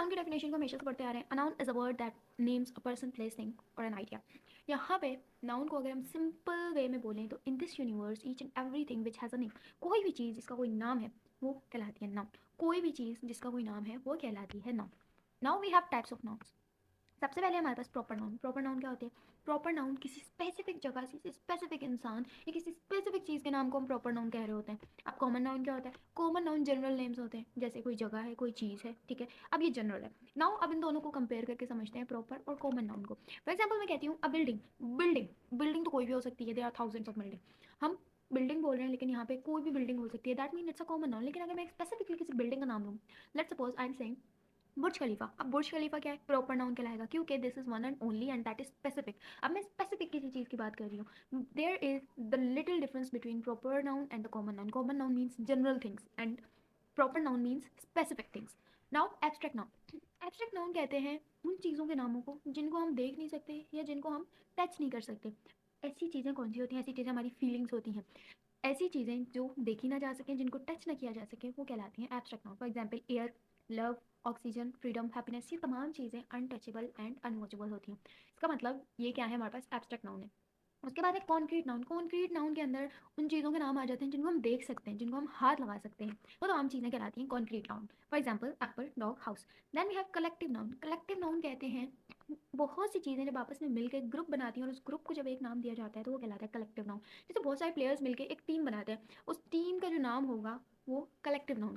Noun की definition को हमेशा से पढ़ते आ रहे हैं। A noun is a word that names a person, place, thing और एन आइडिया। यहाँ पे नाउन को अगर हम सिंपल वे में बोलें तो in this universe each and everything which has a name, कोई भी चीज़ जिसका कोई नाम है वो कहलाती है नाउन। कोई भी चीज़ जिसका कोई नाम है वो कहलाती है noun. Now we have types of nouns. सबसे पहले हमारे पास प्रॉपर नाउन। प्रॉपर नाउन क्या होते हैं? प्रॉपर नाउन किसी स्पेसिफिक जगह, किसी स्पेसिफिक इंसान या किसी स्पेसिफिक चीज़ के नाम को हम प्रॉपर नाउन कह रहे होते हैं। अब कॉमन नाउन क्या होता है? कॉमन नाउन जनरल नेम्स होते हैं, जैसे कोई जगह है, कोई चीज़ है, ठीक है। अब ये जनरल है। नाउ अब इन दोनों को कंपेयर करके समझते हैं, प्रॉपर और कॉमन नाउन को। फॉर एग्जाम्पल मैं कहती हूँ अ बिल्डिंग। बिल्डिंग बिल्डिंग तो कोई भी हो सकती है, there are thousands of building. हम बिल्डिंग बोल रहे हैं लेकिन यहाँ पे कोई भी बिल्डिंग हो सकती है, that mean it's a common noun. लेकिन अगर मैं स्पेसिफिकली किसी बिल्डिंग का नाम लूँ, let's suppose I am saying Burj Khalifa. अब बुर्ज खलीफा क्या है? प्रॉपर नाउन कहलाएगा, क्योंकि this is one and only and that is specific. अब मैं स्पेसिफिक किसी चीज़ की बात कर रही हूँ। There is the little difference between proper noun and the common noun. Common noun means general things and proper noun means specific things. Now abstract noun. Abstract noun कहते हैं उन चीज़ों के नामों को जिनको हम देख नहीं सकते या जिनको हम टच नहीं कर सकते। ऐसी चीज़ें कौन सी होती हैं? ऐसी चीज़ें हमारी फीलिंग्स होती हैं। ऐसी चीज़ें जो देखी ना जा सकें, जिनको टच ना किया जा सके, वो कहलाती हैं abstract noun. For example air, love, oxygen, freedom, happiness, ये तमाम चीज़ें अनटचेबल एंड अनवॉचेबल होती हैं। इसका मतलब ये क्या है? हमारे पास एब्स्ट्रैक्ट नाउन है। उसके बाद एक कॉन्क्रीट नाउन। कॉन्क्रीट नाउन के अंदर उन चीज़ों के नाम आ जाते हैं जिनको हम देख सकते हैं, जिनको हम हाथ लगा सकते हैं, वो तमाम चीज़ें कहलाती हैं concrete noun. For example apple, dog, house. Then we have collective noun. Collective noun कहते हैं बहुत सी चीज़ें जब आपस में मिलकर एक ग्रुप बनाती हैं और उस ग्रुप को जब एक नाम दिया जाता है तो वो कहलाता है कलेक्टिव नाउन। जैसे बहुत सारे प्लेयर्स मिलकर एक टीम बनाते हैं, उस टीम का जो नाम होगा वो कलेक्टिव नाउन